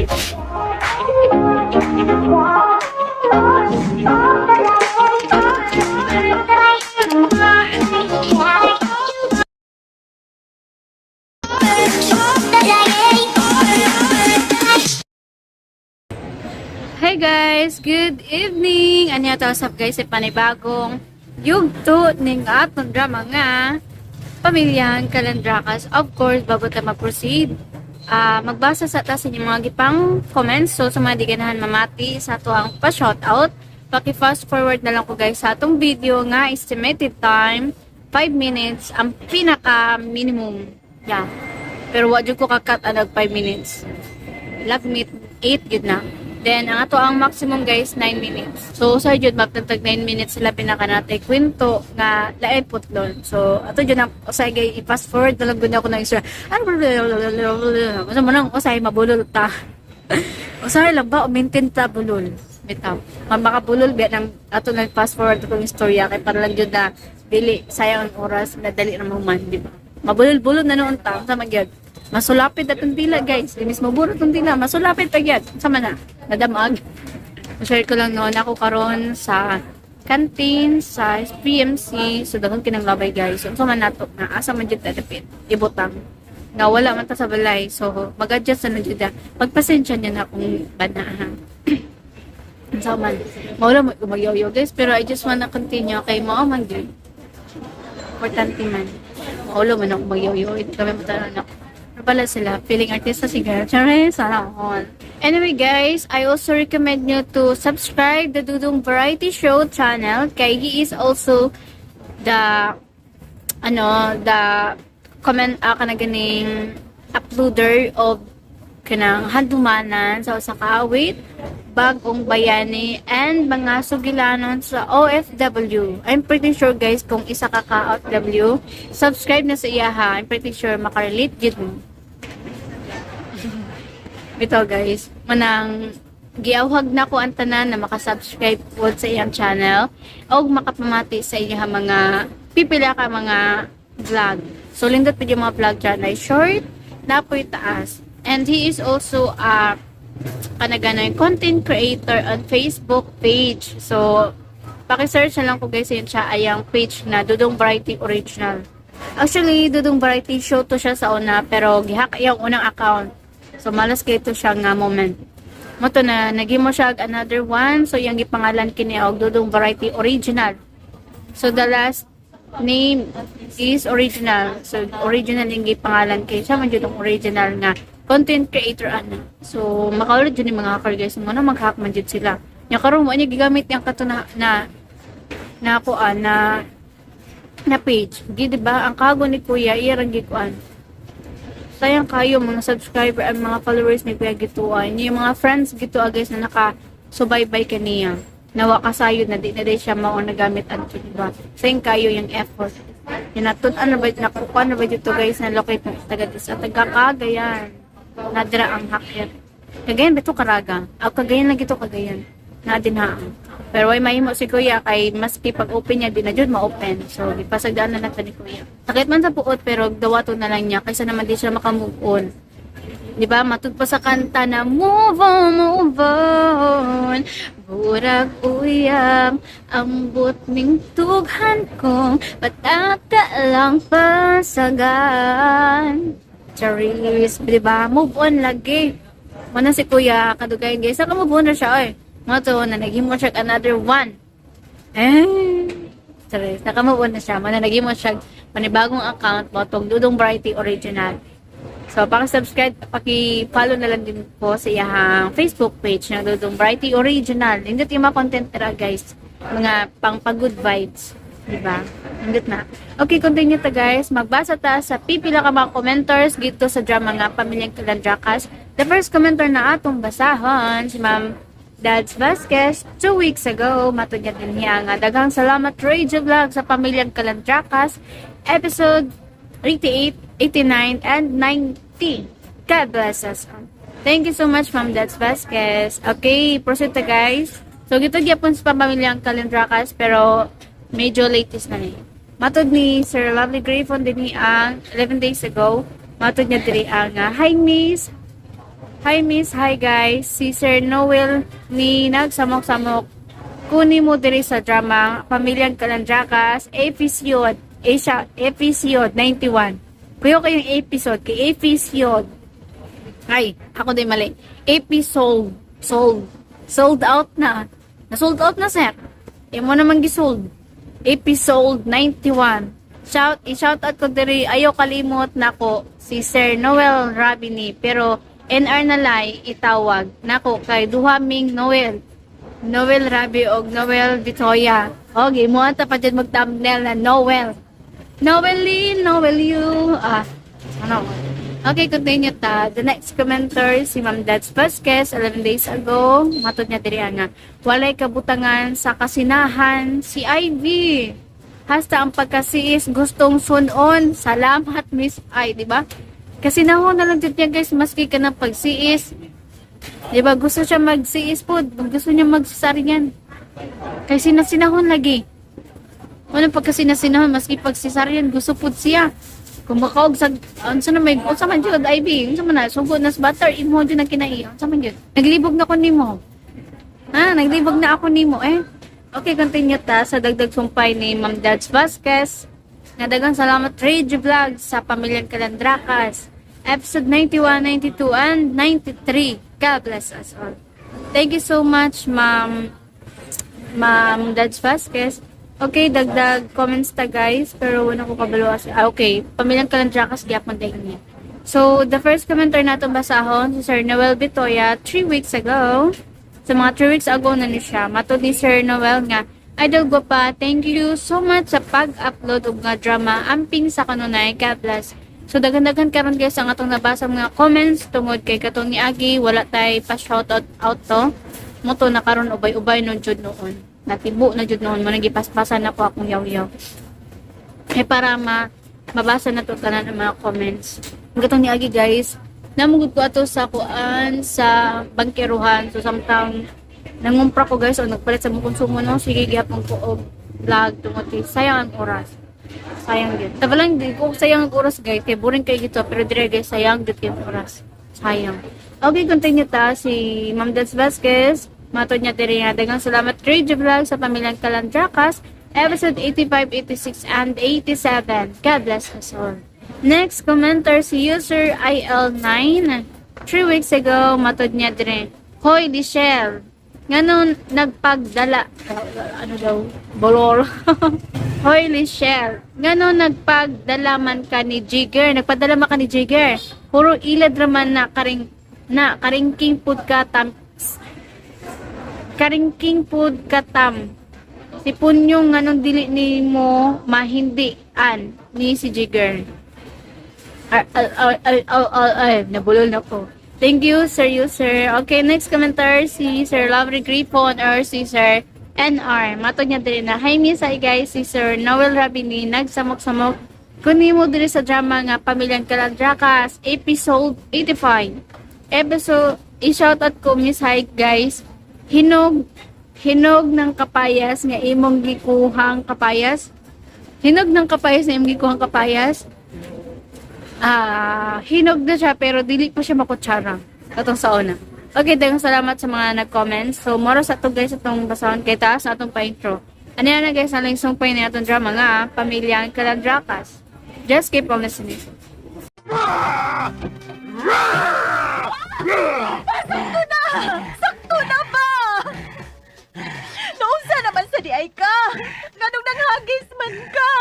Hey guys, good evening. Ano to usap guys, panibagong yugto ning atong drama nga Pamilyang Calandracas. Of course, bago tayo mag-proceed, magbasa sa taas inyong mga gipang comments. So sa mga di ganahan mamati sa tuang pa-shoutout, paki-fast forward na lang ko guys sa atong video nga estimated time 5 minutes ang pinaka minimum. Yeah. Pero wag jud ko kakat anag 5 minutes. Lagmit 8 gud na. Then, ang ato ang maximum guys, 9 minutes. So, sa jud maptagtag 9 minutes sila pinaka natay kwento nga lain putlon. So, ato jud ang usay gay i-fast forward na lang gud ako ng isra. Ano mo nang usay mabulol ta. Usay lang ba maintain ta bulol. Bitaw. Makabulol biya nang ato nag fast forward atong istorya kay para lang jud na dili sayang ang oras na dali ra man, di ba? Mabulol-bulol na noon ta sa magyud. Masulapit atong dila guys. Di mismo buro atong dila, masulapit tagyat. Sama na. Nadamag. Share ko lang noon ako karon sa canteen sa PMC. So daghang kinanglabay guys. So man nato na asa man jud dapit ibutang. Nga wala man ta sa balay. So mag-adjust na jud. Pagpasensya niya na kung banahan. So man. Mawala mo magyoyo guys, pero I just wanna continue kay mao man jud. Importante man. Mawala man ako magyoyo. Kami matanan ako. Pala sila, feeling artista siga. Charay, sana all. Anyway guys, I also recommend you to subscribe the Dudong Variety Show channel. Kay he is also the comment kanaganing uploader of kanang handumanan sa usa ka awit, bagong bayani, and mga sugilanon sa OFW. I'm pretty sure guys, kung isa ka OFW, subscribe na sa iya ha. I'm pretty sure makarelate gid mo. Ito guys, manang giawhag na ko ang tanan na makasubscribe po sa iyang channel o makapamati sa iyang mga pipila ka mga vlog. So lindot po yung mga vlog channel. Short, napoy taas. And he is also a content creator on Facebook page. So paki-search na lang ko guys yun siya ay ang page na Dudong Variety Original. Actually, Dudong Variety Show to siya sa una, pero gihak yung unang account. So, malas kayo to siya nga moment. Moto na, naging mo siya another one. So, yung ipangalan kini og Dudong Variety Original. So, the last name is Original. So, original yung ipangalan kayo. Siya man yung original nga content creator ana. So, makaulad yun yung mga hacker guys. Muna mag-hack man dyan sila. Yung karoon mo, niya gigamit yung kato na page. Diba? Ang kago ni Kuya, iyarang gikuan. Sayang kayo mga subscriber at mga followers ni Kuya Gituan. Yung mga friends Gitua guys na nakasubaybay kaniya. Nawa kasayod na di na siya mao nagamit ang diba? Sayang kayo yung effort. Yunatun na ba nakuha na ba dito guys na locate ng taga-Cagayan. Nadira ang hacker. Cagayan bito Caraga. Cagayan lang gito Cagayan. Na dinhaan. Pero ay mahimo si Kuya kay maski pag-open niya, di na jud ma-open. So, ipasagdaan na natin ni Kuya. Sakit man sa puot, pero dawato na lang niya kaysa naman di siya makamove on. Di ba? Matud pa sa kanta na move on. Burag uyang, ambot ning tughan kong patata lang pasagan. Charis, di ba? Move on lagi. Mana si Kuya, kadugayan guys. Saka move on na siya, oy. Mato na naging mo siya another one. Sorry, nakamove on na siya. Mana naging mo siya panibagong account mo tong Dudong Variety Original. So, paki-subscribe, paki-follow na lang din po sa iyang Facebook page ng Dudong Variety Original. Hindi yung mga content nila guys. Mga pang-good vibes. Diba? Hindi na. Okay, continue ta guys. Magbasa ta sa pipila ka mga commenters dito sa drama nga Pamilyang Calandracas. The first commenter na atong basahon, si Ma'am Dads Vasquez, 2 weeks ago, matugyan din niya nga daghang salamat Radio Vlog sa Pamilyang Calandracas, episode 88, 89, and 90. God bless us. Thank you so much, Ma'am Dads Vasquez. Okay, proceed ta guys. So, gito gyapon sa Pamilyang Calandracas, pero medyo latest na niya. Matod ni Sir Lovely Grayfon din ang 11 days ago. Matod niya diri ang hi Miss Hi Miss, hi guys. Si Sir Noel ni nagsamok-samok. Kuni mo diri sa drama Pamilyang Kalandrakas, episode 91. Kuyo kayong episode kay episode. Ay, ako din mali. Episode sold out na. Na-sold out na sir. Imo naman gisold. Episode 91. I-shout out ko diri ayo kalimot nako si Sir Noel Rabini pero NR na lay itawag nako kay duhaming Noel Rabi og Noel Vitoya. Okay, mo ata pa dyan mag-thumbnail na Noel you. Ano? Okay, continue ta. The next commenter, si Ma'am Dads Vasquez, 11 days ago, matod niya diri nga. Walay kabutangan sa kasinahan si Ivy. Hasta ang pagkasiis gustong sunon. Salamat, Miss Ay, di ba? Kasi nahon na lang dito niya, guys, maski ka ng pagsiis. Di ba? Gusto siya magsiis po. Gusto niya magsisaringan. Kasi sinahon lagi. Ano pagkasinahon, maski pagsisaryan, gusto po siya. Kung baka unsa na may, unsa man jud, Ivy, unsa man na, sugod na sa butter, imo dyan ang kinai. Unsa man jud. Naglibog na ko nimo. Naglibog na ako nimo, eh. Okay, continue ta sa dagdag sumpay ni Ma'am Dads Vasquez. Nadagang salamat Rage Vlog sa Pamilyang Kalandrakas. Episode 91, 92, and 93. God bless us all. Thank you so much, Ma'am Dads Vasquez. Okay, dagdag comments ta guys. Pero wala ko kabalo kasi. Okay, Pamilyang Kalandrakas, gyapon dahil niya. So, the first commenter natin basahon, si Sir Noel Vitoya, 3 weeks ago. Sa mga 3 weeks ago na ni siya. Matod ni Sir Noel nga, Idol ko pa, thank you so much sa pag-upload og nga drama amping sa kanunay. God bless. So daghan-daghan karon guys ang atong nabasa mga comments tungod kay katong ni Agi, wala tay pa shoutout out to. Moto na karon ubay-ubay nun jud noon. Natibo na jud noon mo nagipaspasan na ko akong yaw-yaw. Para mabasa na to tanan ang mga comments. Ang katong ni Agi guys, namugod ko ato sa kuan sa bangkeruhan. So samtang nangumpra ko guys o nagpalit sa mong konsumo no, sige gihapon ko og vlog tungod kay sayang ang oras. Sayang gyud. Tabalang di ko sayang ang oras guys, kay boring kay gito pero dire guys sayang gyud yung oras. Sayang. Okay, continue ta si Ma'am Dads Vasquez. Matod niya dire nga daghang salamat Rage Vlog sa Pamilyang Kalandrakas, episode 85, 86 and 87. God bless us all. Next commenter si user IL9. 3 weeks ago, matod niya dire. Hoy, Michelle. Nganon nagpagdala. Ano daw? Bolor. Hoy, Michelle. Nganon nagpagdala man ka ni Jigger. Nagpadala man ka ni Jigger. Puro ilad raman na karingking pud katam. Karingking pud katam. Si Punyong nganon dili ni mo mahindian ni si Jigger. Nabulol na ko. Thank you, Sir User. Okay, next commenter si Sir Lovely Gripon or si Sir NR. Matod niya din na, hi miss, hi guys, si Sir Noel Rabini, nagsamok-samok. Kunin mo din sa drama nga Pamilyang Kalandrakas, episode 85. I-shoutout ko, miss, hi guys. Hinog ng kapayas nga imong gikuhang kapayas. Hinog ng kapayas nga imong gikuhang kapayas. Hinog na siya pero dili pa siya makutsara katong sa una. Okay, daghang salamat sa mga nag-comments. So moro sa to guys atong basahon kay taas na atong pa-intro. Ano na guys, ang lingsong pa ni atong drama nga Pamilyang Kalandrakas. Just keep on listening. Sakto na ba? Naunsa naman sa di ay ka? Ganong nanghagis man ka?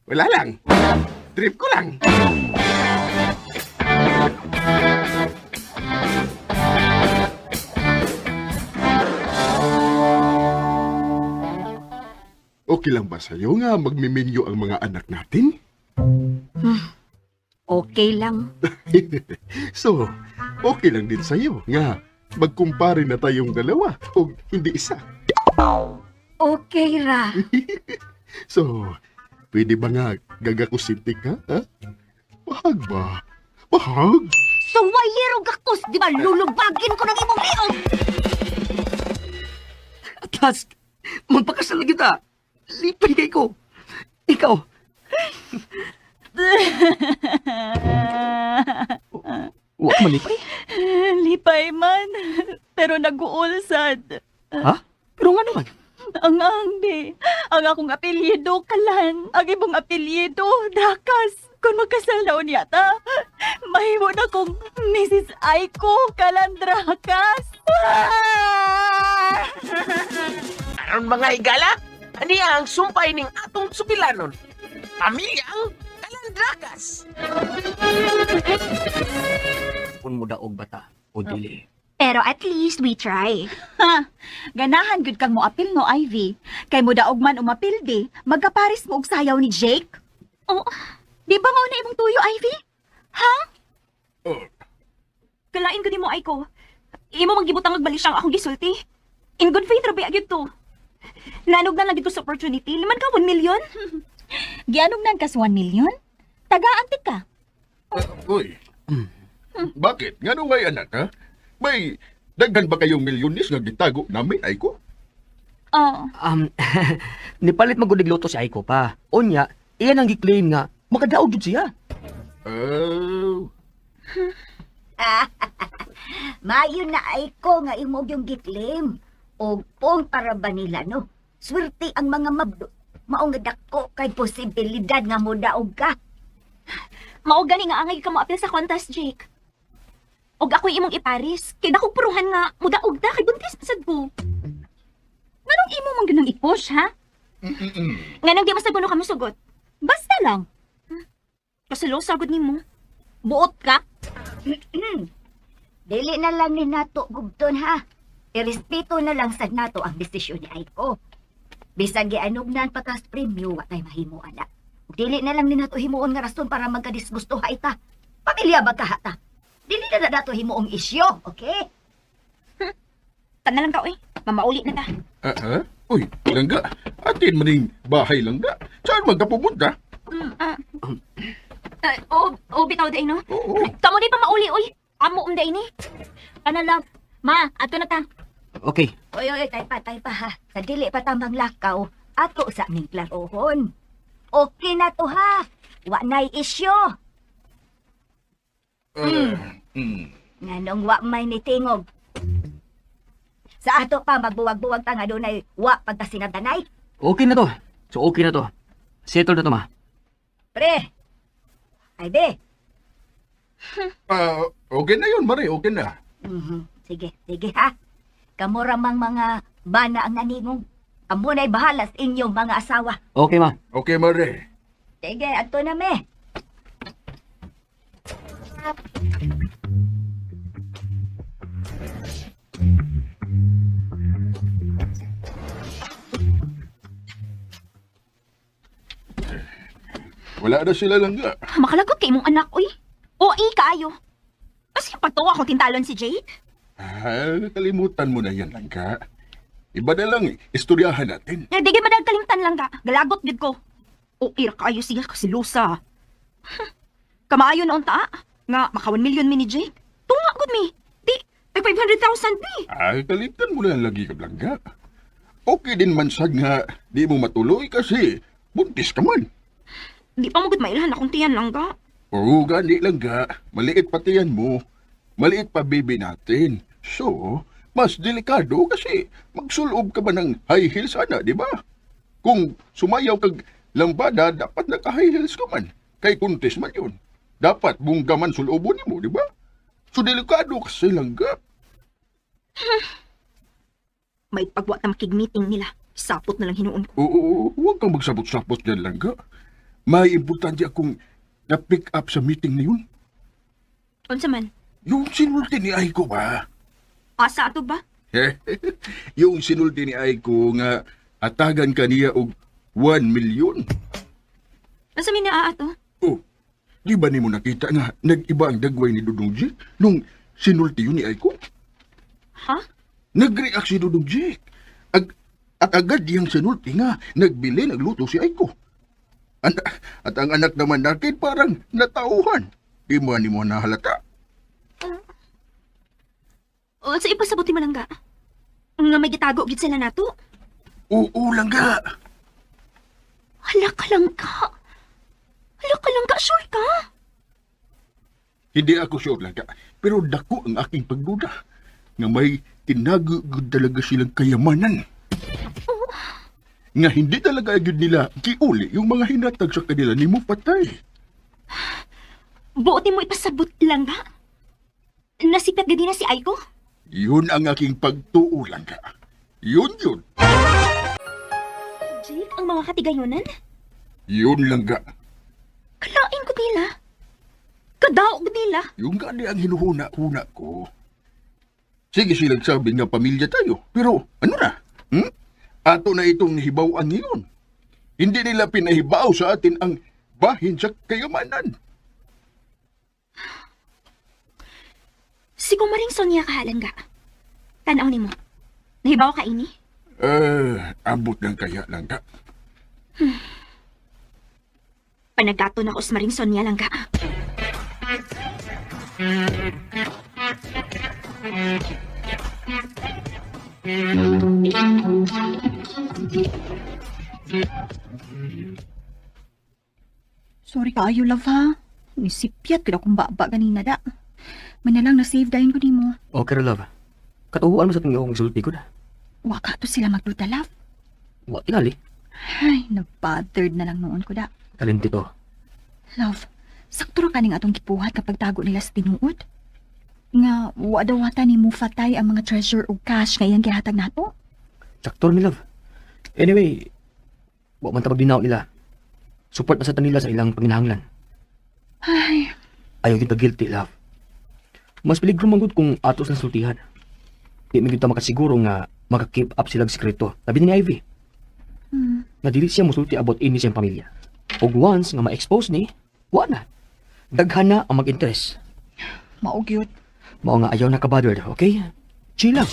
Wala lang. Trip ko lang. Okay lang ba sa'yo nga magmiminyo ang mga anak natin? Okay lang. So, okay lang din sa'yo nga magkumpare na tayong dalawa o hindi isa. Okay ra. So, pwede ba nga gagakusintik ka? Ha? Bahag ba? Bahag? So why hero gakos? Di ba lulubagin ko ng imong liog? Atlas, magpakasal na kita. Lipay kay ko. Ikaw. Wa man lipay. Lipay man, pero nag-uulsad. Ha? Pero nga naman. Ang angdi, ang akong apelyido, Kalan. Ang ibong apelyido, Dakas. Kung magkasal na yata, mahimo na kong Mrs. Aiko, Kalan Dakas. Aron mga higala, aniya ang sumpay ning atong subilanon. Pamilyang Kalandrakas. Kung mo daog bata o dili. Pero at least we try. Ha, ganahan gud kang mo apil no, Ivy. Kay mo daog man umapil di, magkaparis mo og sayaw ni Jake. Oh, di ba mo na imong tuyo, Ivy? Ha? Oh, Kalain ko ni mo, Aiko. Imo magibutang magbalik siyang akong gisulti. In good faith, rabi agad to. Nanog na lang dito sa opportunity. Liman ka, 1 million? Gianog na kas 1 million? Taga-antik ka. uy. Bakit? Nga nung ngay anak, ha? May daghan ba kayong milyonis nga gitago namin, Aiko? Oh, Nipalit magudig luto si Aiko pa. Unya, iyan ang giklaim nga makadaog jud siya. Oh, Mayo na ay ko nga imog yung gitlim. O pong para ba nila, no? Swerte ang mga mabdo. Maong nga dako kay posibilidad nga mo daog ka. mao gani nga angay ka mo apil sa contest, Jake. Og ako'y imong iparis. Kay dakog puruhan nga, mudaog ta, kay buntis pasad ko. Nganong imo man ganang i-push, ha? Nganong di masaguno ka mo sugot. Basta lang. Kasalo, sagod ni mo. Buot ka? Dili na lang ni nato gugton, ha? Irespeto na lang sad nato ang desisyon ni Aiko. Bisan gianugnan pagkas premyo, wa tay mahimo ana. Dili na lang ni nato himuon nga rason para magkadisgusto ha ita. Pamilya ba ka hata? Dili na nato himuong isyo, okay? Tan na lang ka, oy. Mamauli na ta. Uy, langga. Atin maning bahay langga. Saan magkapupunta? Bitaw day, no? Oo. Kamu di pa mauli, oy. Amo day ni. Ano lang. Ma, ato na ta. Okay. Oy, tay pa ha. Sa dili pa tambang lakaw, ato sa aming klarohon. Okay na to ha. Wa na'y isyo. Nganong wa may nitingog. Sa ato pa magbuwag-buwag ta nga dunay wa pagkasinabdanay. Okay na to. So okay na to. Settle na to, ma. Pre. Ay be. Okay na yun, Mare. Okay na. Sige ha. Kamura mang mga bana ang naningong. Amo na'y bahala sa inyong mga asawa. Okay, ma. Okay, Mare. Sige, ato na me. Wala na sila langga. Makalagot kay mong anak, oy. O, kaayo. Kasi pagtuwa akong tintalon si Jake. Nakalimutan mo na yan, langga. Iba na lang, istoryahan natin. Di madag kalimtan lang ka. Galagot gid ko. O, kaayo siya kasi lusa. Kamaayo na unta, nga maka 1 million mi ni Jake. Tunga gud mi. Di, ay 500,000 mi. Kalimtan mo na yan lagi ka, langga. Okay din man sad nga, di mo matuloy kasi buntis ka man. Di pa mo gud mailhan akong tiyan lang ka. Oo, gani langga. Maliit pati yan mo. Maliit pa baby natin. So, mas delikado kasi magsulob ka ba ng high heels ana, di ba? Kung sumayaw kag lambada, dapat naka-high heels ka man. Kay kuntis man yun. Dapat bungga man sulobon mo, di ba? So, delikado kasi langga. May pagwa ta makig-meeting nila. Sapot na lang hinuon ko. Oo, huwag kang magsabot-sapot dyan langga. May importante akong na-pick up sa meeting na yun. Unsa man? Yung sinulti ni Aiko ba? Asa ato ba? Yung sinulti ni Aiko nga atagan ka niya og 1 million. Unsa man naa ato? Oh, di ba ni mo nakita nga nag-iba ang dagway ni Dudong Jake nung sinulti yun ni Aiko? Ha? Nag-react si Dudong Jake. At agad diyang sinulti nga nagbili nagluto si Aiko. At ang anak naman natin parang natauhan. Di mo ni mo nahalata. Unsa ipasabuti man lang ka? Nga may gitago gid sila nato? Oo, langga. Hala ka lang ka. Hala ka lang ka, sure ka? Hindi ako sure lang ka, pero dako ang aking pagduda nga may tinagugod talaga silang kayamanan. Nga hindi talaga agad nila giuli yung mga hinatag sa kanila ni mo patay. Buotin mo ipasabot lang ga? Nasipit gadi na si Aiko? Yun ang aking pagtuo lang ka. Yun. Jake, ang mga katigayonan? Yun lang ka. Kalain ko nila. Kadaog nila. Yung gani ang hinuhuna-huna ko. Sige silang sabi nga pamilya tayo. Pero ano na? Ato na itong nahibaw-an ngayon. Hindi nila pinahibaw sa atin ang bahin sa kayamanan. Si Kumaring Sonia kahalan ga. Tanaw ni mo. Nahibaw ka ini? Abot ng kaya lang ka. Panagato na ko sa Maring Sonia lang ga. Sorry kaayo, love, ha? Nisipyat ka kung baba ganina da. Manalang na-save dahin ko nimo. Okay ra, love. Katuhuan mo sa tingin akong isulti ko na. Waka to sila magduda, love. Wa tingali. Ay, nag-bothered na lang noon ko da. Talenti to. Love, sakto ra kaning atong gipuhat kapag tago nila sa tinuod. Nga, wada-wata ni mo fatay ang mga treasure o cash nga iyang gihatag nato. Saktor mi, love. Anyway, wa man tabag dinaw nila. Support na sa tanila sa ilang panginahanglan. Ay, Ayaw kita guilty, love. Mas peligro man gud kung atos na sultihan. Di mi kita makasiguro nga maka-keep up silang sekreto. Labi ni Ivy. Nga dili siya musulti about ini siyang pamilya. Og once nga ma-expose ni, wa na. Daghan na ang mag-interest. maugyot. Mao nga ayaw na ka-bothered, okay? Chill lang.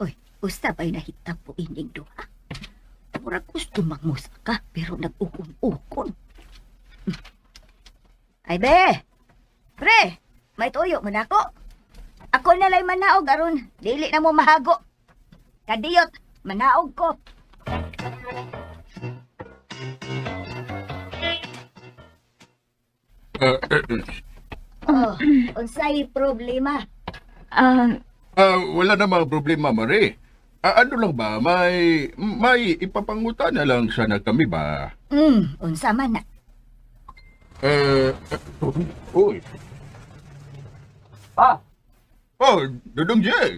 Oy, usab ay nahitap po ining duha. Mura gusto magmusa ka, pero nag-ukon-ukon. Ay, be! Pre! May tuyo mo na ako. Ako na lay manaog, aron. Dili na mo mahago. Kadiyot, manaog ko. Oh, unsay problema? Wala namang problema, Mare. Ano lang ba, may ipapangutan na lang sana kami ba? Unsa man na. Uy. Pa! Oh, Dudong Jay.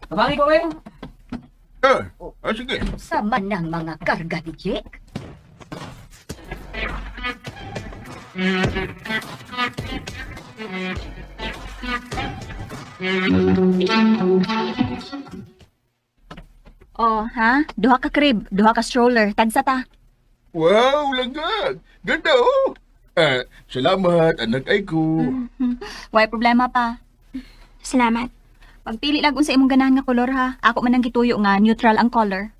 Tabangi ko ngayon. Sige. Sama ng mga karga ni Jake. Oh, ha? Duha ka crib, duha ka stroller, tagsa ta. Wow, langgag. Ganda, oh. Salamat, anak ay ko. Way problema pa. Salamat. Pagpili lang unsa imong ganahan nga kolor, ha? Ako man ang gituyo nga neutral ang color.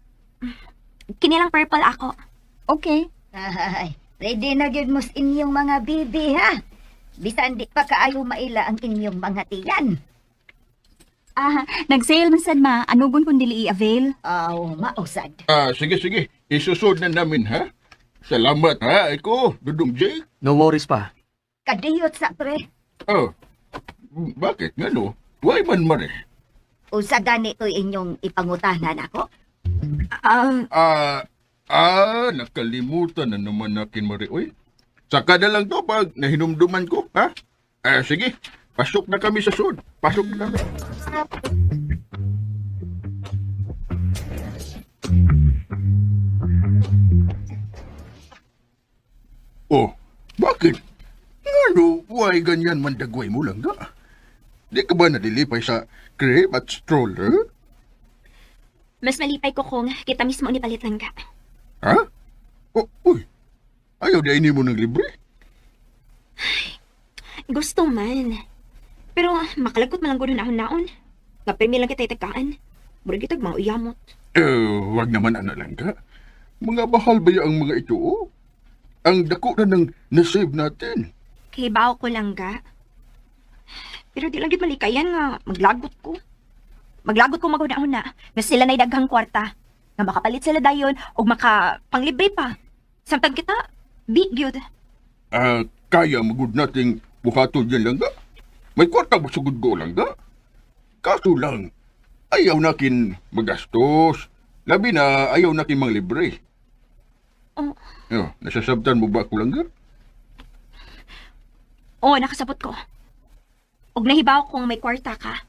Kinilang purple ako. Okay. Ay, ready na gyud mo sa inyong mga bibi, ha? Bisan di pa kaayo maila ang inyong mga tiyan. Nag-sale man sad ma, anugon kung dili i-avail. Mausad. Sige. Isusod na namin, ha? Salamat, ha, ay ko, Dudong Jay. No worries pa. Kadiyot sa pre. Bakit nga no? Why man, Mare? Usa ganito inyong ipangutanan ako? Nakalimutan na naman nakin, Mare. Uy, saka na lang to pag nahinumduman ko, ha? Sige, pasok na kami sa sud. Pasok na kami. Oh, bakit? Ano, why ganyan man dagway mo lang ga? Di ka ba nadilipay sa crib at stroller? Mas malipay ko kung kita mismo ni palit lang ka. Ha? Uy, ayaw di ini mo ng libre? Gusto man. Pero makalagot man lang gano'n naon-naon. Napirmi lang kita itakaan. Murag kitag mga uyamot. Wag naman ano lang ka. Mga bahal ba ang mga ito? Oh? Ang dako na ng nasave natin. Kay bao ko lang ga. Pero di lang gid malikayan nga maglagot ko. Maglagot ko maguna-una na sila na'y daghang kwarta. Nga makapalit sila dayon o makapanglibre pa. Samtang kita, di gyud. Kaya magud nating buhaton yan lang ga. May kwarta ba sugod ko lang ga? Kaso lang, ayaw nakin magastos. Labi na ayaw nakin manglibre. Oh. Nasasabtan mo ba ko lang ga? Oo, nakasabot ko. Og nahibaw kung may kwarta ka.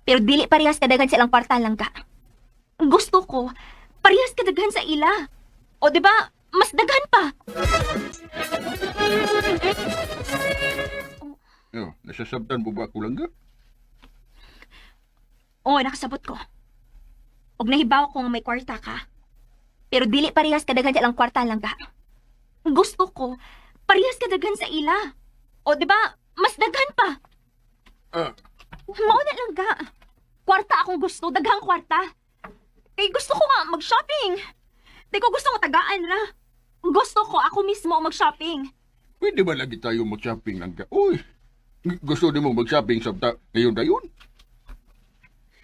Pero dili parehas kadaghan silang kwarta lang ka. Gusto ko, parehas kadaghan sa ila. O di ba mas daghan pa. Nasasabtan mo ba ko lang ga? Oo, nakasabot ko. Og nahibaw kung may kwarta ka. Pero dili parehas kadaghan silang kwarta lang ka. Gusto ko, parehas kadaghan sa ila. O di ba mas daghan pa. Mauna lang ga. Kwarta akong gusto, daghang kwarta. Eh, gusto ko nga mag-shopping. Di ko gusto nga tagaan ra. Gusto ko ako mismo mag-shopping. Pwede ba lagi tayo mag-shopping lang ga? Uy, gusto din mo mag-shopping sabta ngayon na yun?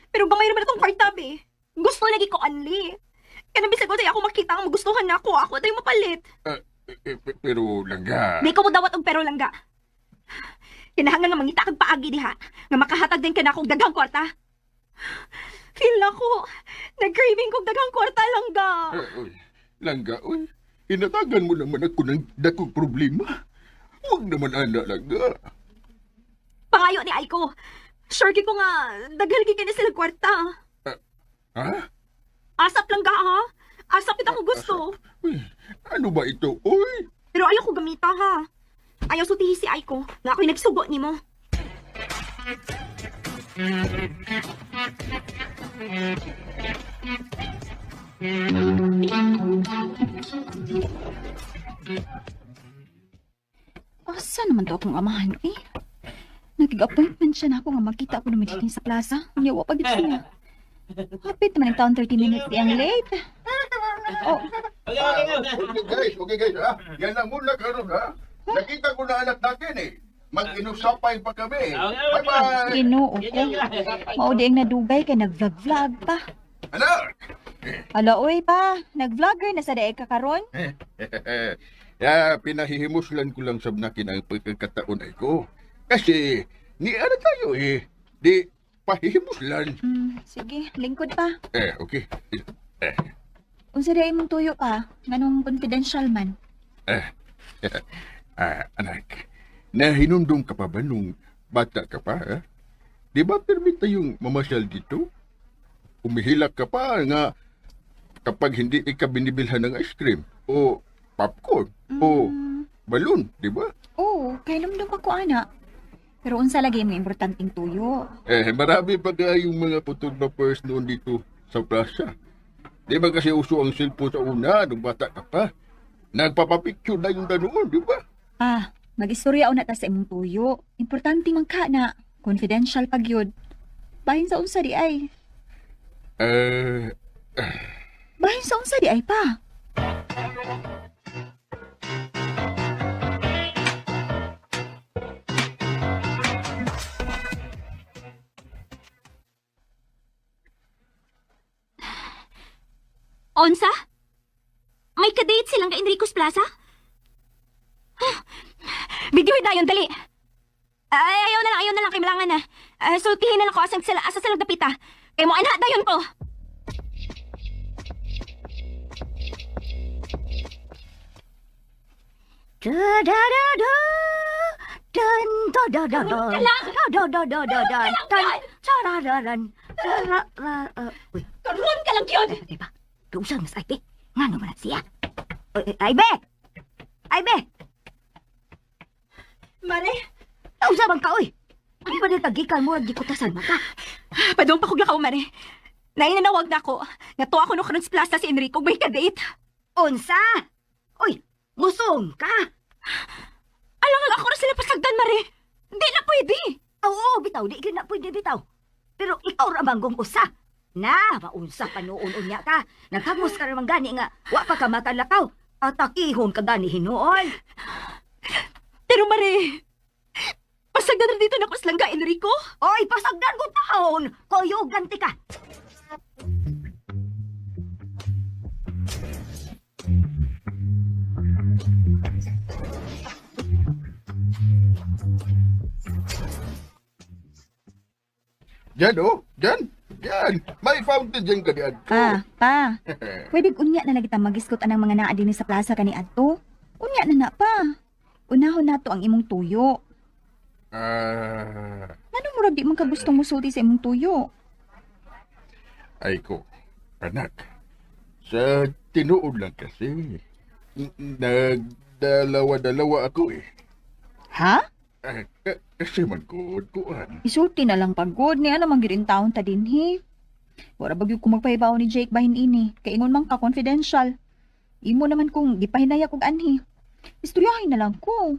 Pero ba mayroon na itong kwarta, be? Gusto lagi ko anli. Kaya nabisag ko tayo ako makita ang magustuhan na ako tayo mapalit. Pero lang ga. Di ko mo dawat og pero lang ga. Kinahangan nga mangita kag paagi diha. Nga makahatag din ka na akong daghang kwarta. Feel na ko. Nag-craving kong daghang kwarta lang ga. Uy, langga, uy. Hinatagan mo naman ako ng dakong problema. Huwag naman ana, langga. Pangayo ni Aiko. Sure ko nga, daghalgi ka na sila kwarta. Ha? Asap lang ga ha. Asap kita ko gusto. Uy, ano ba ito, uy? Pero ayaw ko gamita ha. Ayaw sutihi si Aiko. Nga ako'y nagsugo ni mo. Asa naman to akong amahan eh? Nag-appointment siya na ako nga makita ako naman dito sa plaza. Yawa pa dito siya. Hapit naman ang taon 30 minutes yang late. Oh, Okay guys, ha? Yan lang muna karon ha? Nakita ko na anak natin eh. Mag-inusapay pa kami. Bye-bye! Ginoo ko. Mao di ang nadugay kay nag-vlog-vlog pa. Anak! Ala oy pa, nag-vlogger na sa daig ka karon. Pinahihimuslan ko lang sabnakin ang pagkakataon ay ko. Kasi, ni ano tayo eh. Di, pahihimuslan. Sige, lingkod pa. Okay. Unsa day mong tuyo pa? Nganong confidential man? Anak, nahinundong ka pa ba nung bata ka pa, ha? Di ba permit tayong mamasyal dito? Umihilak ka pa nga kapag hindi ikaw binibilhan ng ice cream o popcorn o balon, di ba? Oo, kay lumdum ako ana. Pero unsa lagi yung importanteng tuyo? Marami pa nga yung mga photographers noon dito sa plaza. Di ba kasi uso ang cellphone sa una nung bata ka pa? Nagpapapicture na yung danoon, di ba? Mag-istorya una ta sa imong tuyo. Importante man ka na. Confidential pag yun. Bahin sa unsa di ay. Bahin sa unsa di ay pa. Onsa? May kadate silang ka Enrico's Plaza? Video na yun, dali. Ayaw na lang, kay malangan na. Sultihin na lang ko asa silang dapita. Kay mo anha dayon ko. Karon ka lang yun. Diba? Kausap mas Aibe. Nga naman na siya. Aibe! Aibe! Mare, Kausaban ka, oy! Ano ba natagikan mo ang gikutasan mo ka? padong pa kog lakaw, Mare. Nainanawag na ako. Nga to ako no karon sa plaza si Enrico. May kadate. Unsa? Oy, musong ka! Alang ako na sila pasagdan, Mare. Di na pwede. Oo, bitaw, di ka na pwede bitaw. Pero ikaw ramanggong usa. Na, maunsa pa noon unya ka. Nagkamos ka naman gani nga, wa pa ka makalakaw. At akihon ka gani hinuon. Pero Mare, pasagdan na dito na kuslangga, Enrico. Oy, pasagdan ko taon. Koyo, ganti ka. Diyan, oh. Diyan. Diyan. May fountain dyan ka diyan. Pa. Pwede unya na lagi ta magiskot anang mga naa dinhi sa plaza kani adto. Unya na pa. Unahon nato ang imong tuyo. Ano murag di man ka gustong musulti sa imong tuyo? Ay ko, anak. Sa tinuod lang kasi. Nagdalawa-dalawa ako eh. Ha? Kasi man kuan. Isulti na lang pagod ni ano man gyud taon ta dinhi. Wala bagyo ko magpahibaw ni Jake bahin ini. Kay ingon man ka confidential. Imo naman kung gipahinaya kog anhi. Istoryahin na lang ko.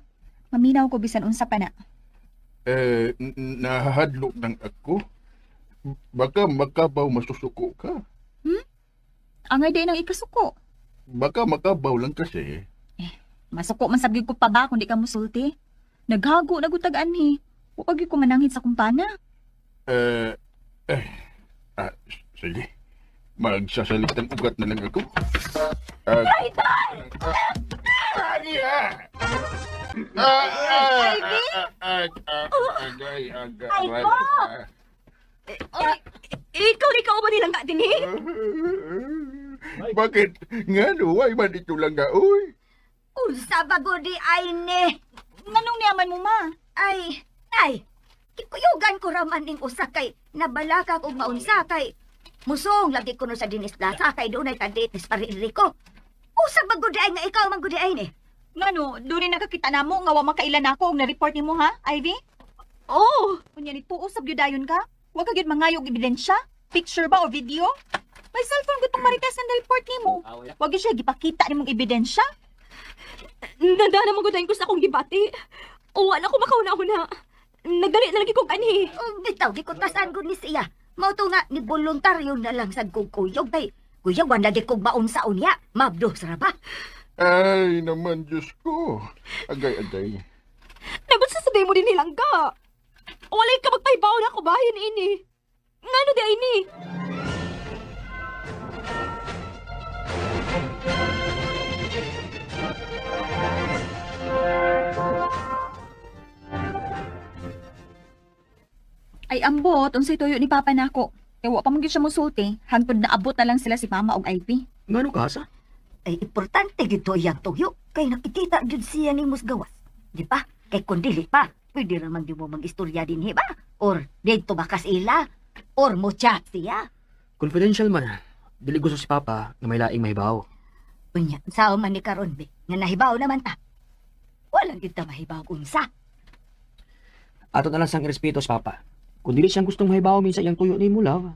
Maminaw ko bisan unsa pa na. Nahadlok ng ako. Baka makabaw masusuko ka. Angay day nang ikasuko. Baka makabaw lang kasi. Masuko man sabi ko pa ba kung di ka musulti? Naghago na gutag anhi. Wa pag ko mananghid sa kumpana. Sige. Magsasalitang ugat na lang ako. Ikaw ba nilang ka din eh? Bakit? Nga no, ay man ito lang nga, uy. Unsa bago di ay ni. Nganong niyaman mo ma? Ay, kikuyugan ko raman ning usa kay nabalaka kog maunsa kay musong lagi ko no sa dinis plaza kay doon ay kadate ni Enrico. Usa bago di ay nga ikaw man gud di ay ni. Ngano, doon rin nakakita na mo nga wa makailan ako og na-report nimo ha, Ivy? Oh, Kunya ni tuos gyud dayon ka? Wa ka gyud mangayog ebidensya? Picture ba o video? May cellphone gud tong marites na report nimo. Wa gyud siya gipakita nimong ebidensya. nanda naman ko ko sa akong gibati. O wala ko makauna-una. Nagdali na lagi kong anhi. Bitaw di ko tasan gud ni siya. Mao to nga ni voluntaryo na lang sad kog kuyog kay kuya wan lagi kog maunsa unya. Mabdos ra ba? Ay naman, Diyos ko. Agay-agay. Nagun sa sabi mo din nilang ka. Walay ka magpahibaw na ako bahin ini. Ngano di ini? Ay ambot, unsay tuyo ni Papa nako. Kay wa pa man gyud siya musulti, hangtod na abot na lang sila si Mama og Ivy. Ngano ka sa? Ay importante gito iyang tuyo kay nakikita jud siya ni Musgawas. Di ba? Kay kun dili pa, pwede ra man di mo mag-istorya dinhi ba? Or dito ba kas ila? Or mo chat siya? Confidential man. Dili gusto si Papa na may laing mahibaw. Unya, sao man ni karon be? Nga nahibaw naman ta. Walang kita mahibaw unsa. Ato na lang sang irespeto sa Papa. Kung dili siyang gustong mahibaw minsan iyang tuyo ni mo, love.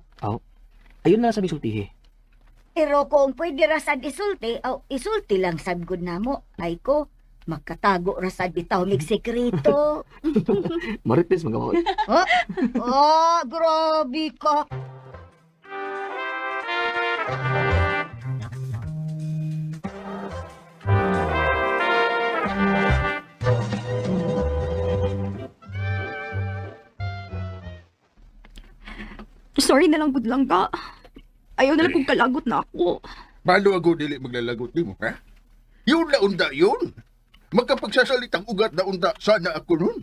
Ayun na lang sa misultihi. Pero kung pwede ra sad isulti, isulti lang sad gud namo. Ay ko, magkatago ra sad bitaw mig sekreto. Marites magawa. Grabe ka. Sorry na lang gud lang ka. Ayaw na lang kong kalagot na ako. Paano ako dili maglalagot ni mo, ha? Yun na unda yun. Magkapagsasalitang ugat na unda sana ako nun.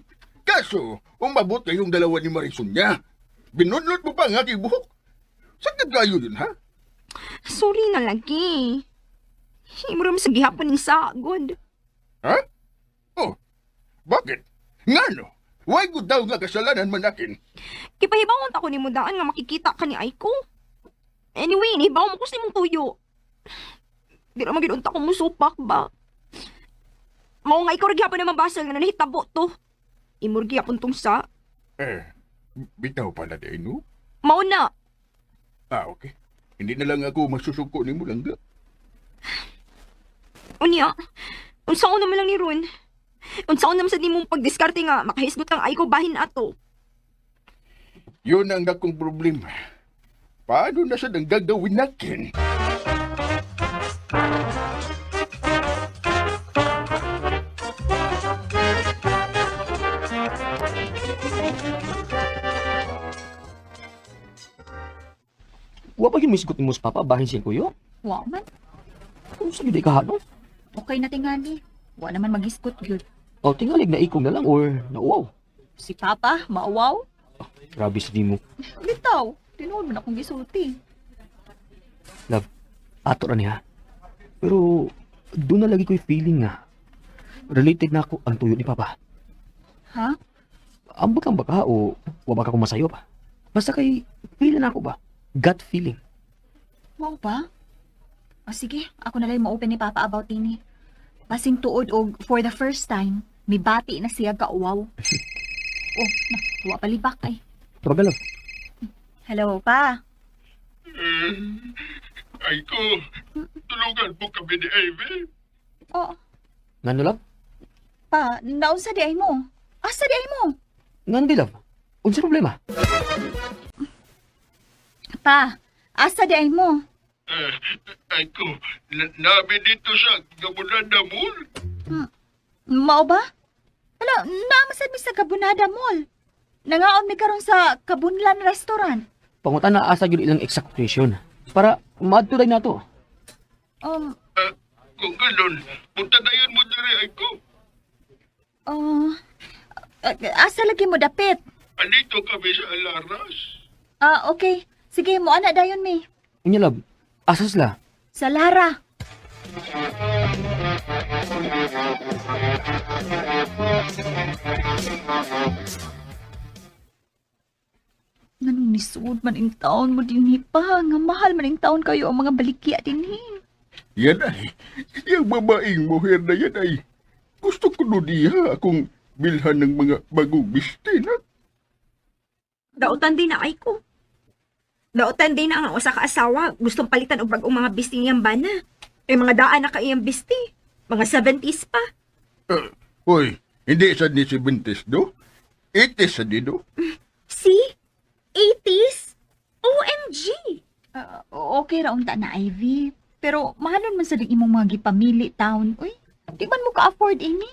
Kaso, umabot kayong dalawa ni Marison niya. Binunlot mo pa nga kay buhok. Sakit kayo yun, ha? Sorry na lagi. Imuram sa gihapon ng sagod. Ha? Oh, bakit? Nga no? Why good daw nga kasalanan man akin? Kipahibawon ako ni mo daan nga makikita ka ni Aiko. Anyway, nihibaw mo ko sa imong tuyo. Di naman ginunta ko musupak ba? Mao nga ikaw ragyapon naman basal nga nahitabo to. Imurgi apon tong sa. Bitaw pala din, no? Mao na. Okay. Hindi na lang ako masusuko ni mo lang ga. Unya, unsaon naman lang ni Ron. Unsaon naman sa di mong pagdiskarte nga makahisgot ang Aiko bahin ato. Yun ang dakong problema. paano na siya nang gagawin natin? Wa pa yun misgot ni Mus Papa bahin siya kuyo? Wa man. Kung sa yun kahano? Okay na tingali. Wa naman mag-iskot gyud. O tingalig na ikong na lang or nauwaw. Si Papa, mauwaw. Grabe sa di mo. Bitaw, tinuod man akong gisulti. Love, ato ra niya. Pero doon na lagi ko'y feeling nga. Related na ako ang tuyo ni Papa. Ha? Ambag ang baka o wabag ako masayo pa. Basta kay feeling ako ba? Gut feeling. Mao ba? O sige, ako na lang ma-open ni Papa about ini. Basing tuod og for the first time, may bati na siya ka-uwaw. Oh, wa palibak ay. Tabagal, love. Hello, Pa. Ay ko, tulungan mo kami ni Ivy. Oh, Ngano, love? Pa, naunsa di ay mo? Asa di ay mo? Ngano di, love? Unsa problema? Pa, asa di ay mo? Ay ko, nabi dito sa Gamunan na Mall. Mao ba? Ala, naamasad mi sa Kabunada Mall. Nangaon mi karon sa Kabunlan Restaurant. Pangutan na asa yun ilang exact location. Para maadto day nato. Kung ganun, punta na yun mo diri ay ko. Asa lagi mo dapit? Andito kami sa Alaras. Okay. Sige, mo ana dayon mi. Unya, love. Asa sila? Sa Lara. Nganong nisuod man ang taon mo din pa, nga mahal man ang taon kayo ang mga balikya din Yan ay, yung babaeng muher na yan ay, gusto ko no diha akong bilhan ng mga bagong biste na. Dautan din na ay ko. Dautan din na ang usa ka asawa. Gustong palitan og bagong mga bisti niyang bana. Eh mga daan na kaiyang bisti. Mga 70s pa. Hoy, hindi sa ni 70s do? 80s sa di do? See? 80s? OMG! Okay ra unta na, Ivy. Pero mahalon man sa di imong mga gipamili taon. Uy, di man mo ka-afford ini?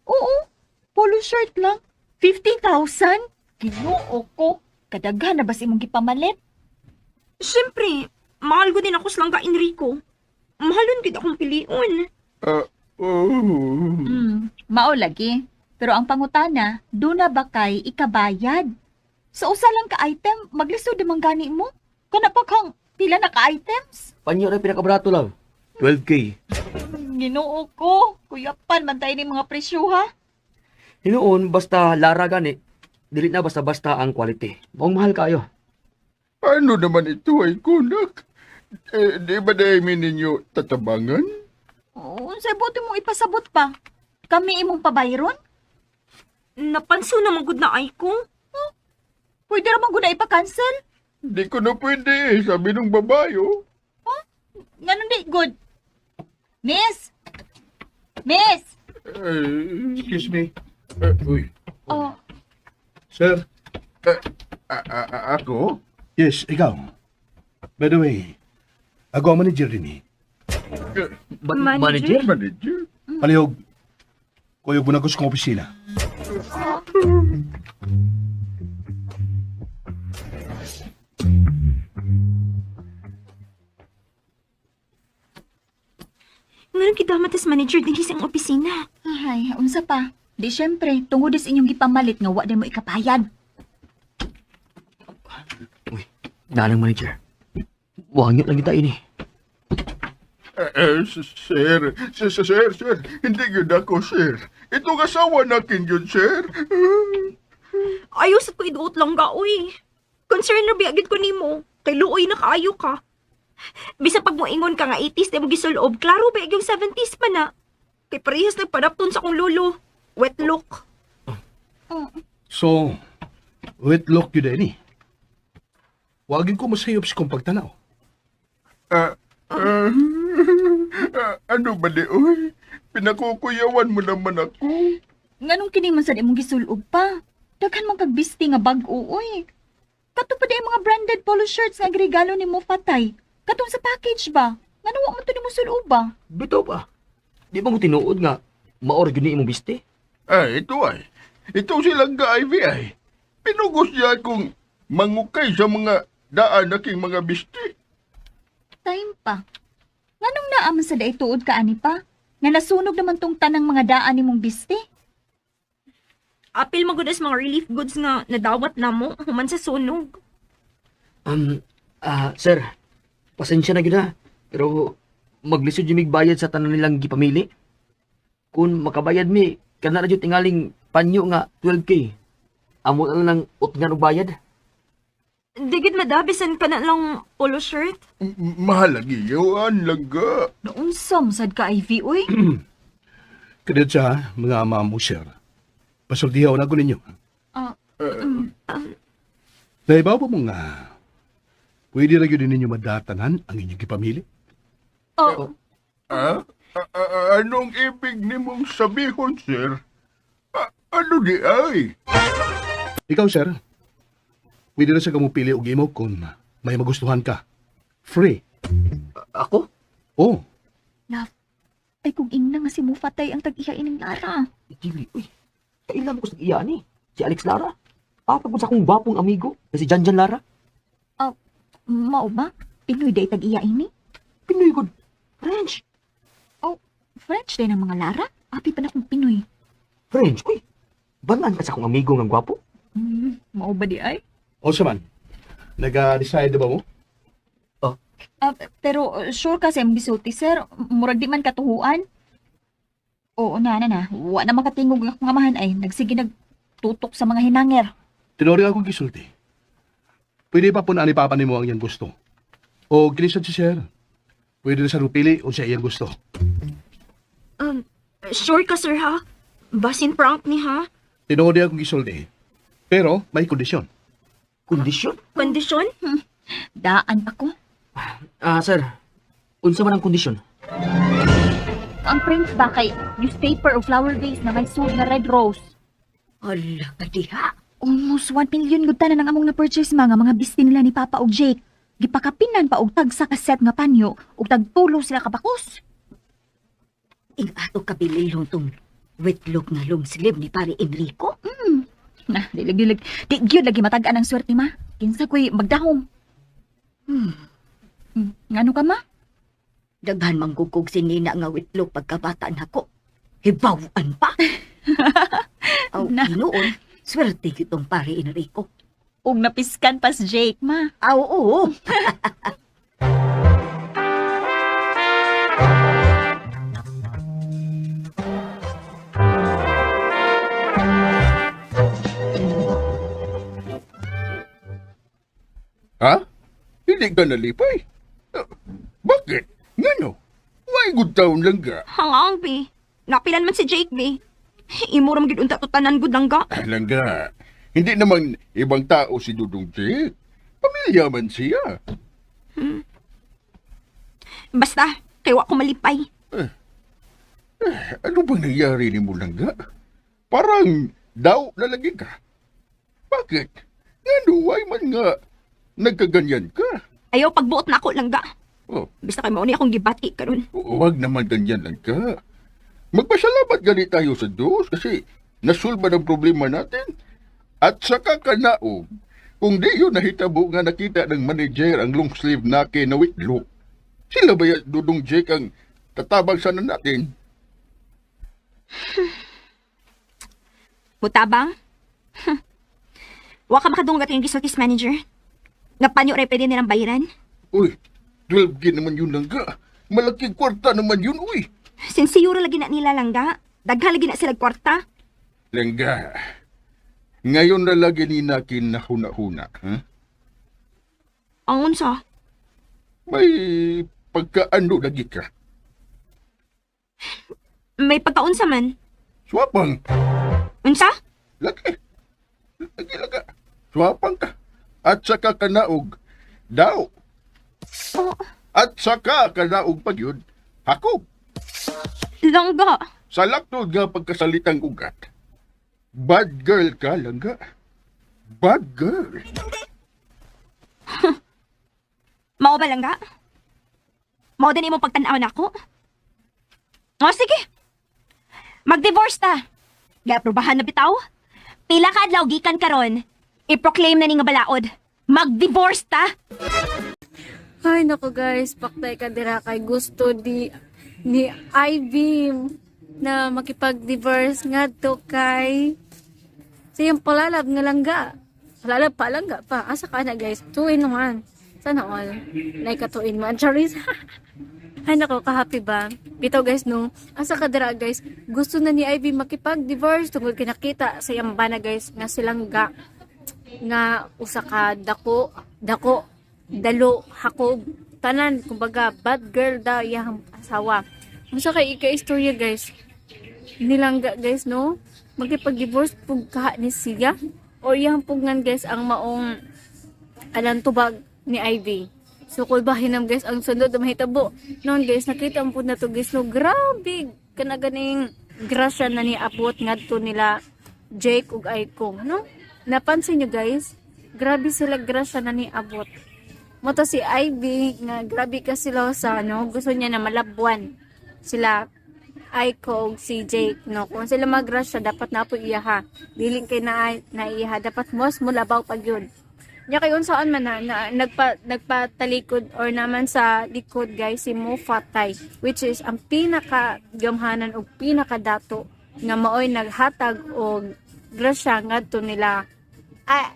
Oo, polo shirt lang. 50,000? Ginoo ko. Kadaghan na ba si imong gipamalit? Siyempre, mahal ko din ako sa langga Enrico. Mahalon gid akong piliun. Mao lagi. Pero ang pangutana, do na ba kay ikabayad? Sa usa lang ka item, maglisod namang gani mo? Kana pa kang pila na ka items? Panyo rin pinakabarato, love. 12K. Ginoo ko. Kuyapan man tayo ni mga presyo ha. Hinoon, basta lara gani. Dili na basta-basta ang quality. Maong mahal kayo. Ano naman ito ay kunak? Di ba dahil ninyo tatabangan? Oo, sa buti mong ipasabot pa. Kami imong pabayron? Napanso naman gud na ay ko. Pwede naman guna ipa-cancel? Di ko na pwede sabi ng babayo. Ganun di, good. Miss! Miss! Excuse me. Uy. Oh, Sir? Ako? Yes, ikaw. By the way, ako ang manager din eh. Manager? Manager? Palihog, kuyog mo na ko sa kong opisina. Ngayon kidamatas manager din sa opisina. ay, unsa pa? Di syempre, tungod is inyong gipamalit nga wa din mo ikapayad. Uy, nanang manager. Wangit lang kita ini. Sir, hindi yun ako, sir. Itong asawa natin yun, sir. Ayos ko iduot lang ga, uy. Concern na biyagid ko nimo. Kay luoy na kaayo ka. Bisa pag moingon ka nga 80s na mo gisulob, klaro ba yung 70s pa na. Kay parehas nagpadapton sa akong lolo. Wet look. So, wetlock yun din eh. Wagin ko masayop sa kong pagtanaw. Ano ba di, uy? Pinakukuyawan mo naman ako. Nganong kini man sad imong gisulob pa? Daghan man kag bisti nga bag-o, uy. Kato pa di mga branded polo shirts nga regalo ni mo patay. Katong sa package ba? Nga nawa mo to ni mo suluba ba? Bitaw ba? Di ba ko tinuod nga maor gyud ni imong biste? Ay, ito ay. Ito silang ka-Ivy ay. Pinugos niya akong mangukay sa mga daan aking mga bisti. Time pa. Nganong naaman sa daay tuod ka ani pa? Nga nasunog naman tong tanang mga daan ni mong biste? Apil mo gud as mga relief goods nga nadawat na mo human sa sunog. Sir, pasensya na gyud ha. Pero maglisod yung bayad sa tanan nilang gipamili. Kung makabayad mi, kana na jud tingaling panyo nga 12K. Amo na lang utngan og bayad. Digid madabisan ka na lang polo shirt. Mahal lagi yawan langga. Noon sad ka, Ivy, uy. Kadit sa mga ama mo, sir. Pasultihaw na ko ninyo. Naibaw po mo nga, pwede na yun ninyo madatanan ang inyong ipamili? Anong ibig nimong sabihon, sir? Ano di ay? Ikaw, sir, pwede na sa kamupili og imo kung may magustuhan ka. Free. Ako? Oh, Love, ay kung ingna nga si Mufatay ang tag-ihain ng Lara. Dili, uy. Kailan mo ko sa iya ni? Si Alex Lara? Apa ko sa akong gwapong amigo na si Janjan Lara? Mao ba? Pinoy day tag-ihain ni? Pinoy good. French. French day ng mga Lara? Api pa na kong Pinoy. French, uy. Banan ka sa akong amigo nga gwapo? Mao ba di ay? o saman, nag-decide ba mo? Pero sure ka sa bisulti, sir. Murag di man katuhuan. Oo na. Wa na makatingog nga akong amahan ay. Nagsige nagtutok sa mga hinanger. Tinori akong gisulti. Pwede pa po na ni Papa nimo ang iyang gusto. O ginisad si sir. Pwede na sa rupili o sa iyang gusto. Sure ka sir ha? Basin prank ni ha? Tinori akong gisulti. Pero may kondisyon. Kondisyon? Kondisyon? Daan ako. Sir. Unsa man ang kondisyon? Ang print ba kay newspaper o flower vase na may suot na red rose? Ala, kadiha. Almost 1 million gud tanan ang among na-purchase mga bisti nila ni Papa og Jake. Gipakapinan pa og tag sa kaset nga panyo ug tagtulo sila kabakos. Ing ato kabililong tong wetlook nga long sleeve ni pare Enrico. Na, dilig. Di gyud lagi matag-an ang swerte ma. Kinsa ko'y magdahom. Ngano ka ma? Daghan manggugog si Nina nga wetlook pagkabata nako. Hibawan pa. Aw, Na. noon, swerte kitong pare Enrico. Og napiskan pas Jake ma. Aw, oo. Ha? Hindi ka nalipay? Bakit? Ngano? Why good taon lang ka? Hangang bi. Napilan man si Jake bi. Imo ra magid unta to tanan gud langga. Langga, hindi naman ibang tao si Dudong Jake. Pamilya man siya. Basta kay wa ko malipay. Ano bang nangyari ni mo, Langga? Parang daw na lagi ka. Bakit? Ngano, why man nga nagkaganyan ka? Ayaw pagbuot na ako langga. Oh, Basta kay mao ni akong gibati karon. huwag naman ganyan lang ka. Magpasalamat gani tayo sa Diyos kasi nasulba ng problema natin. At saka kanaog, kung di yun nahitabo nga nakita ng manager ang long sleeve na kinawitlook, sila ba yan, Dudong Jake ang tatabang sana natin? Butabang? Wa ka makadunggat yung gisultis manager. Nga panyo rin pwede nilang bayaran. Uy, 12K naman yun lang ka. Malaking kwarta naman yun, uy. Sinsiyuro lagi na nila langga. Daghan lagi na sila kwarta. Langga, ngayon na lagi ni nakin na huna-huna, ha? Ang unsa? May pagkaano lagi ka. May pagkaunsa man. Swapang, Unsa? lagi. Lagi laga. Swapang ka. At saka kanaog, daw. Oh, At saka kanaog pag yun, hakog. langga. Sa laktod nga pagkasalitang ugat. Bad girl ka, Langga. Bad girl. Mao ba lang ga? Mao din imong pagtan-aw nako? O sige. Mag-divorce ta. Gi-aprobahan na bitaw. Pila ka adlaw gikan karon. I-proclaim na ni nga balaod. Mag-divorce ta. Ay, naku guys, paktay ka dira kay gusto ni Ivy na makipag-divorce nga to kay siyang palalab nga langga. Palalab pa langga pa. Asa ka na guys? 2 in 1. Sana all. Like a 2 in 1. Charis. Ay, naku, ka-happy ba? Bitaw guys, no? Asa ka dira guys? Gusto na ni Ivy makipag-divorce tungkol kinakita sa iyang bana guys nga silang nga usa ka dako, dalo, hakog, tanan, kumbaga, bad girl daw, iyang asawa. Musa kay ika-istorya, guys. Nilangga, guys, no? Magkipag-divorce, pug kaha ni siya. O iyang pugngan, guys, ang maong alang tubag ni Ivy. So, kung bahinam, guys, ang sunod na mahitabo. Noon, guys, nakita mo po na to, guys, no? Grabe, kanaganing grasya na ni abot nga to nila Jake ug Aiko, no? Napansin nyo, guys? Grabe sila grasya na ni abot. Moto si Ivy, nga grabe ka sila sa, no? Gusto niya na malabuan sila Aiko ug si Jake, no? Kung sila magrasya, dapat na po iyaha. Diling kay na iyaha, dapat mos mulabaw pag yun. Nya kayon saan man na nagpatalikod or naman sa likod guys si Mo Fatay, which is ang pinaka gamhanan o pinaka dato nga maoy naghatag og grasya ngadto nila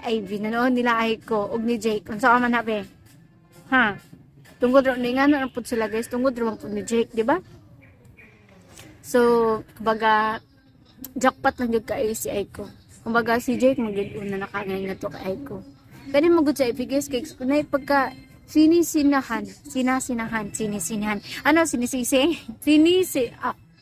Ivy nanoon nila Aiko og ni Jake unsa man habi ha tungod ra ni ngano ang pud sila guys tungod ra man pud ni Jake di ba. So kumbaga jackpot lang jud kay si Aiko, kumbaga si Jake magid una nakangay nga to kay Aiko. Kani magud sa ipigis kay kunay pagka sinasinahan. Ano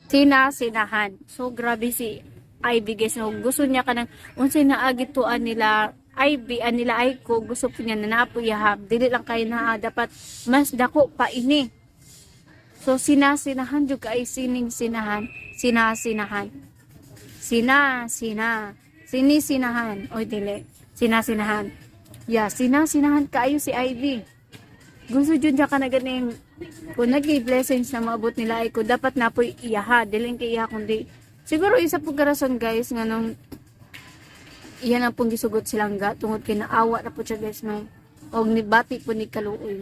sinasinahan. So grabe si Ivy guys, no? Gusto niya kanang unsay naagituan nila Ivy nila Aiko, gusto po niya na naapuyahab. Dili lang kay na dapat mas dako pa ini. So sinasinahan jud kay sinasinahan. Sinisinahan. Oy dili. Sinasinahan. Yeah, sinasinahan kaayo si Ivy. Gusto dyan siya ka na ganing kung nag-blessings na maabot nila Aiko, dapat na po iyaha. Diling kay iyaha kundi. Siguro isa po karason guys, nga nung iyan ang pong gisugot silang tungod kay naawa na po siya guys no. O nibati po ni Kaluoy.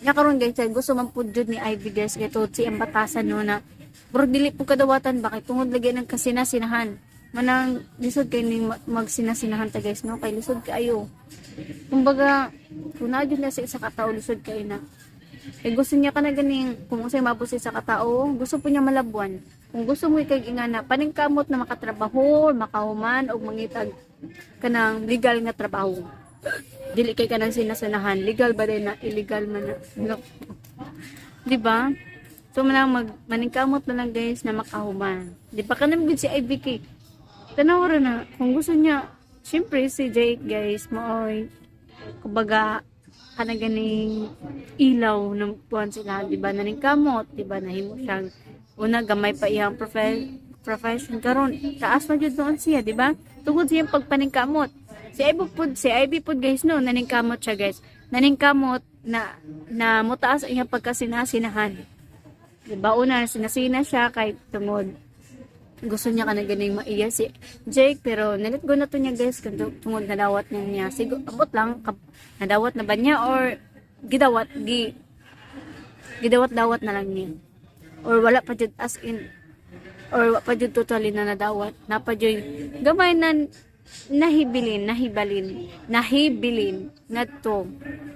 Nga karon guys, gusto man po dyan ni Ivy guys, kay to si ang batasan no na bro dili po kadawatan ba kay tungod lagi ng kasinasinahan. Manang lisod kay ning magsinasinahan ta guys no, kay lisod kayo. Kumbaga kung nadyo na sa isa katao lisod kay na. Eh gusto niya ka na ganing kung usay mabot sa isa katao, gusto po niya malabuan. Kung gusto mo kay ingana paningkamot na makatrabaho, makahuman og mangitag kanang legal nga trabaho. Dili kay kanang sinasanahan, legal ba din na illegal man na. Di ba? So maningkamot na lang guys na makahuman. Di ba kanang si Ivy kay tanaw na kung gusto niya, syempre si Jake guys, maoy, kumbaga, kanang ganing ilaw ng buwan sila, di ba, naning kamot, di ba, nahimo siyang, una, gamay pa iyang profession, karon taas na yun doon siya, di ba, tungod siyang pagpaningkamot, si Ivy pod guys, no, naningkamot siya guys, naningkamot na mutaas iyang pagkasinasinahan, di ba, una, sinasina siya, kay tungod, gusto niya ka na ganing maiya si Jake pero nalit go na to niya guys tungod nadawat niya siguro abot lang nadawat na ba niya or gidawat na lang niya or wala pa jud as in or wala pa jud totally na nadawat na pa jud gamay na nahibilin ngadto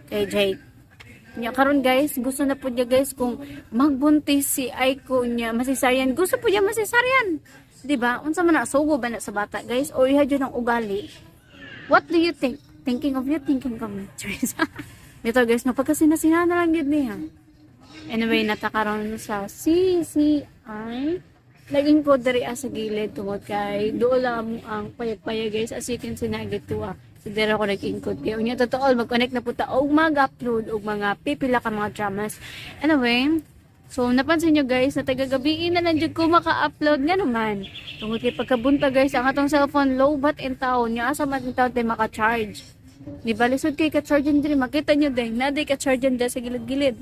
kay Jake nya karon guys gusto na po niya guys kung magbuntis si Aiko niya masisaryan gusto po niya masisaryan di ba unsa man na sugo ba na sa bata guys o iha jud ang ugali what do you think thinking of me ito guys no pagkasinasina na lang gid niya anyway natakaron sa CCI laging ko diri sa gilid tungod kay duol lang ang payag-payag guys as you can see na gituwa dere ako nag-incode kayo. Unya, totoo, mag-connect na po ta og mag-upload og mga pipila ka mga dramas. Anyway, so napansin nyo guys, na tagagabiin na lang dyan ko maka-upload nga naman. Tungkol kay pagkabunta guys, ang atong cellphone low bat in town. Yung asa man in town tayo maka-charge. Di ba, lisod kay ka-charge diri, makita nyo din, naday ka-charge diri sa gilid-gilid.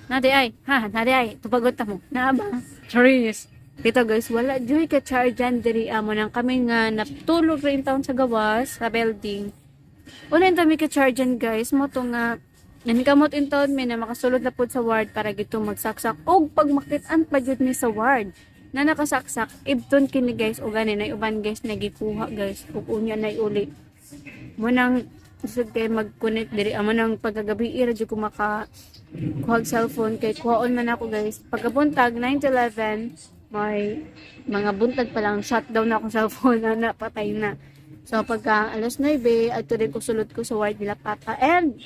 Naday ay, tupagot ta mo. Na ba? Charis. Dito guys, wala joy ka-charge diri amo nang kami nga natulog rin taon sa gawas, sa building. Unahin kami ka-charge guys, mo to nga nankamot in taon mi na makasulod na pod sa ward para gito magsaksak og pagmakitan pa jud mi sa ward na nakasaksak ibton kini guys o gani na uban guys nagikuha guys ug unya na uli mo nang isod kay mag-connect diri amo nang pagkagabi ira jud ko maka kuhag cellphone kay kuhaon man ako guys pagkabuntag 9 to 11 may mga buntag pa lang shutdown na akong cellphone na napatay na so pagka alas 9 adto din ko sulod ko sa ward nila papa and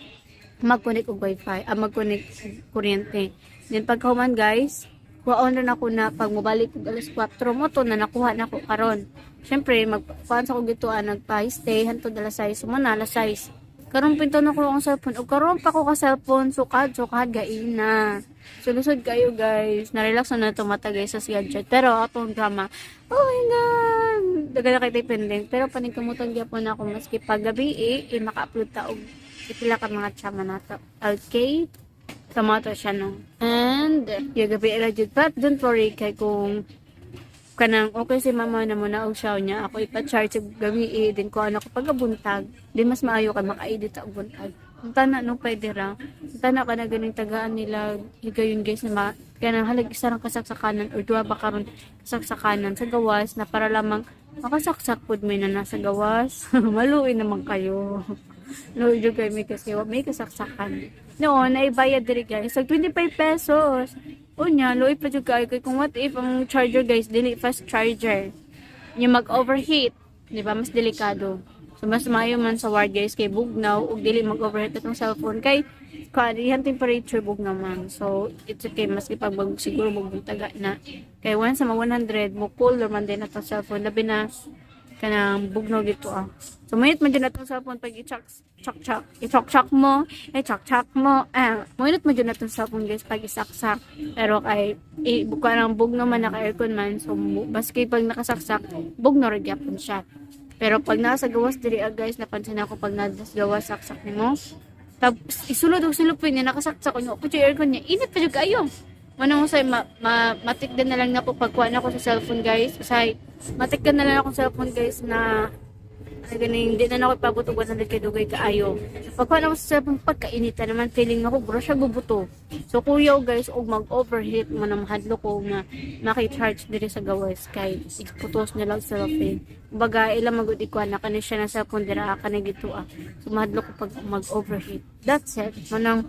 mag-connect og wifi mag-connect kuryente then pagkahuman guys kuhaon rin ako na pag mabalik og alas 4 mo to na nakuha na ko karon syempre magkuhan sa ko gituan nagpa-stay hantod alas 6 sumana alas 6 karon pinto na ko ang cellphone o karon pa ko ka cellphone sukad gaina sulusod kayo guys na-relax na to mata guys sa gadget pero atong drama oh my god daga na kay dependent pero paningkamutan gyapon ako maski pag gabi maka-upload ta og ipila ka mga tsama nato okay tamato siya no and yung gabi ila jud but don't worry kay kung kanang okay si mama na mo na og siya niya ako ipa-charge og gabi din ko ano ko pagabuntag di mas maayo ka maka-edit og buntag tana no pwede ra tana ka na ganing tagaan nila higayon guys na kanang halag isa ra kasaksakanan or duha ba karon kasaksakanan sa gawas na para lamang makasaksak pud may na nasa gawas maluin naman kayo no jud kay may kasi may kasaksakan noon naibayad diri guys sa 25 pesos unya loy pa jud kay kung what if ang charger guys dili fast charger yung mag-overheat di ba mas delikado so mas maayo man sa ward guys kay bugnaw ug dili mag-overheat atong cellphone kay kadihan temperature bugnaw man so it's okay maski pag siguro magbuntaga na kay once sa 100 mo cooler man din atong cellphone labi na kanang bugnaw dito so mayit man dyan atong cellphone pag i-chak-chak mo mayit man dyan atong cellphone guys pag isaksak pero kay buka ng bugnaw man naka-aircon man so baski pag nakasaksak bugnaw rin yapon siya pero pag nasa gawas diri guys napansin ako pag nasa gawas saksak nimo tapos isulod og silupin niya nakasaksak ko niya pud yung aircon niya init pa jud kayo manong say matikdan na lang na po pagkuha na ko sa cellphone guys say matikdan na lang ako sa cellphone guys na ganing hindi na ako ipabutugan na kay dugay kaayo pagkuha na ko sa cellphone pagkainita naman feeling ako bro siya bubuto so kuyaw guys og mag-overheat mo na mahadlo ko nga maki-charge diri sa gawas kay putos na lang sa cellphone baga ilang magud ikuha na kani siya na cellphone dira kani gito so mahadlo ko pag mag-overheat that's it manang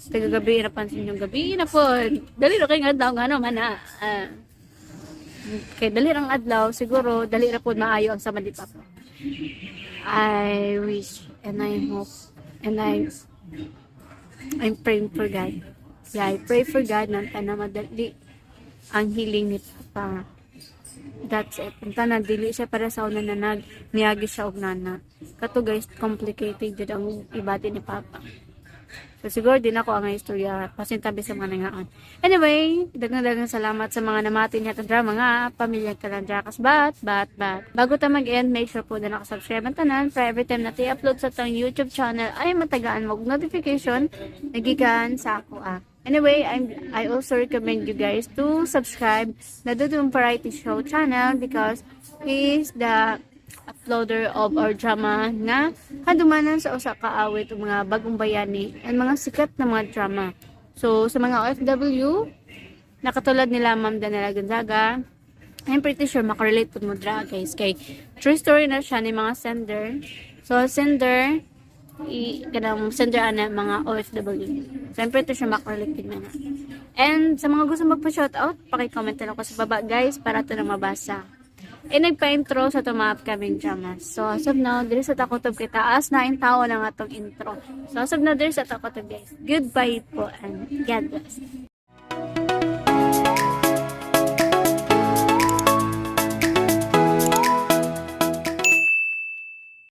tagagabi na pansin yung gabi na po dali ra kay adlaw nga naman kay dali rang adlaw siguro dali ra po maayo ang sama di papa I wish and I hope and I'm praying for God I pray for God na madali ang healing ni papa that's it punta na dili siya para sa una na niyagi siya og nana kato guys complicated jud ang ibati ni papa so siguro din ako ang istorya pasintabi sa mga nangaan anyway daghang salamat sa mga namati niya tandra mga pamilyang Kalandrakas but bago ta mag-end make sure po na nakasubscribe ang tanan para every time na i-upload sa tong YouTube channel ay matagaan mo notification nagikan sa ako anyway I also recommend you guys to subscribe na Dudong Variety Show channel because he is the uploader of our drama nga hadumanan sa usa ka awit o mga bagong bayani and mga sikat na mga drama. So sa mga OFW na katulad nila Ma'am Danela Gonzaga, I'm pretty sure makarelate po mo dra guys kay true story na siya ni mga sender. So sender kanang sender ana mga OFW. So I'm pretty sure makarelate din na. And sa mga gusto magpa-shoutout, paki-comment lang ako sa baba guys para to na mabasa. Nagpa-intro sa itong mga upcoming dramas. So, as of now, diri sa takotob kita, as na tao lang atong intro. So, as of now, diri sa takotob guys. Goodbye po and God bless.